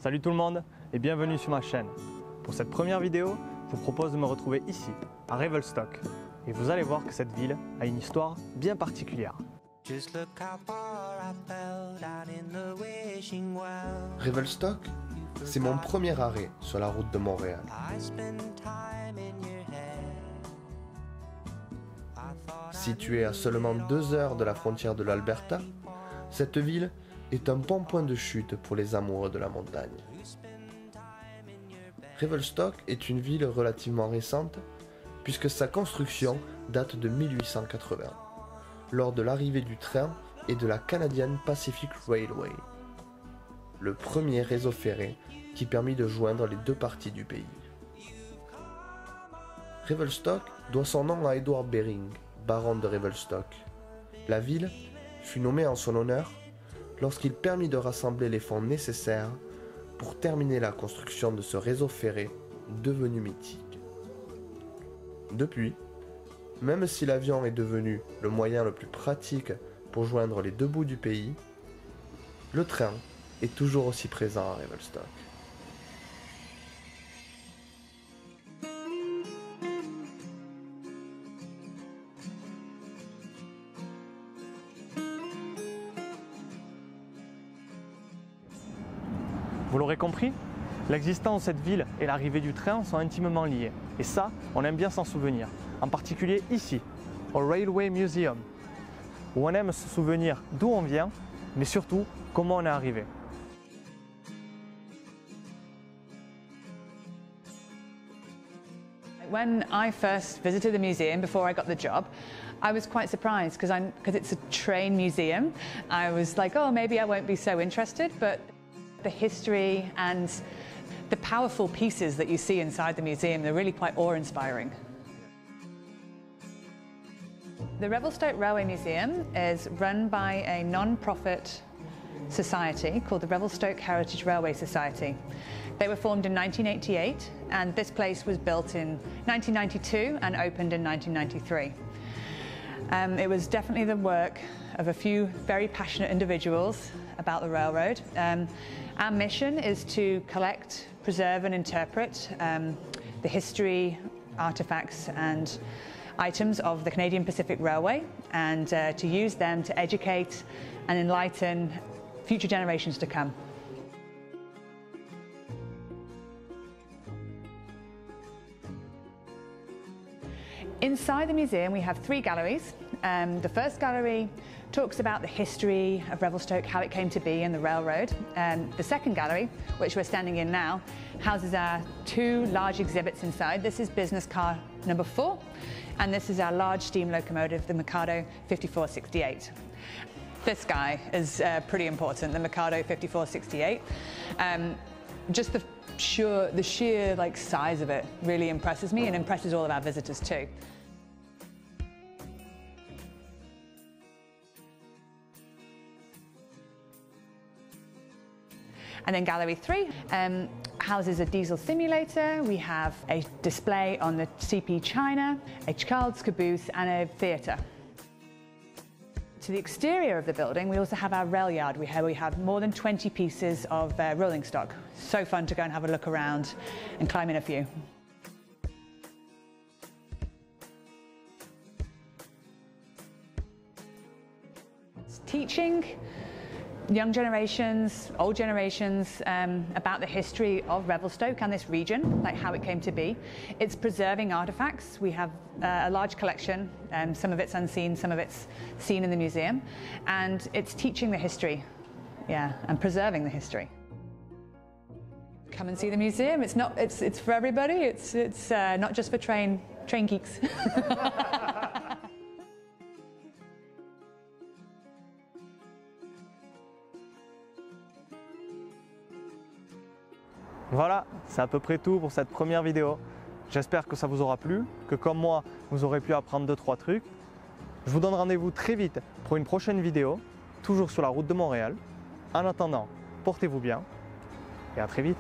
Salut tout le monde et bienvenue sur ma chaîne. Pour cette première vidéo, je vous propose de me retrouver ici, à Revelstoke. Et vous allez voir que cette ville a une histoire bien particulière. Revelstoke, c'est mon premier arrêt sur la route de Montréal. Située à seulement 2 heures de la frontière de l'Alberta, cette ville est un bon point de chute pour les amoureux de la montagne. Revelstoke est une ville relativement récente puisque sa construction date de 1880, lors de l'arrivée du train et de la Canadian Pacific Railway, le premier réseau ferré qui permit de joindre les deux parties du pays. Revelstoke doit son nom à Edward Bering, baron de Revelstoke. La ville fut nommée en son honneur lorsqu'il permit de rassembler les fonds nécessaires pour terminer la construction de ce réseau ferré devenu mythique. Depuis, même si l'avion est devenu le moyen le plus pratique pour joindre les deux bouts du pays, le train est toujours aussi présent à Revelstoke. Vous l'aurez compris, l'existence de cette ville et l'arrivée du train sont intimement liées. Et ça, on aime bien s'en souvenir. En particulier ici, au Railway Museum, où on aime se souvenir d'où on vient, mais surtout comment on est arrivé. When I first visited the museum before I got the job, I was quite surprised because it's a train museum. I was like, oh, maybe I won't be so interested, but the history and the powerful pieces that you see inside the museum, they're really quite awe-inspiring. The Revelstoke Railway Museum is run by a non-profit society called the Revelstoke Heritage Railway Society. They were formed in 1988 and this place was built in 1992 and opened in 1993. It was definitely the work of a few very passionate individuals about the railroad. Our mission is to collect, preserve and interpret the history, artefacts and items of the Canadian Pacific Railway and to use them to educate and enlighten future generations to come. Inside the museum we have 3 galleries. The first gallery talks about the history of Revelstoke, how it came to be and the railroad. The second gallery, which we're standing in now, houses our 2 large exhibits inside. This is business car number 4 and this is our large steam locomotive, the Mikado 5468. This guy is pretty important, the Mikado 5468. Just the sheer size of it really impresses me and impresses all of our visitors too. And then Gallery 3 houses a diesel simulator. We have a display on the CP China, a child's caboose and a theatre. To the exterior of the building, we also have our rail yard where we have more than 20 pieces of rolling stock. So fun to go and have a look around and climb in a few. It's teaching young generations, old generations about the history of Revelstoke and this region, like how it came to be. It's preserving artifacts. We have a large collection, some of it's unseen, some of it's seen in the museum, and it's teaching the history, and preserving the history. Come and see the museum. It's for everybody. It's not just for train geeks. Voilà, c'est à peu près tout pour cette première vidéo. J'espère que ça vous aura plu, que comme moi, vous aurez pu apprendre 2-3 trucs. Je vous donne rendez-vous très vite pour une prochaine vidéo, toujours sur la route de Montréal. En attendant, portez-vous bien et à très vite.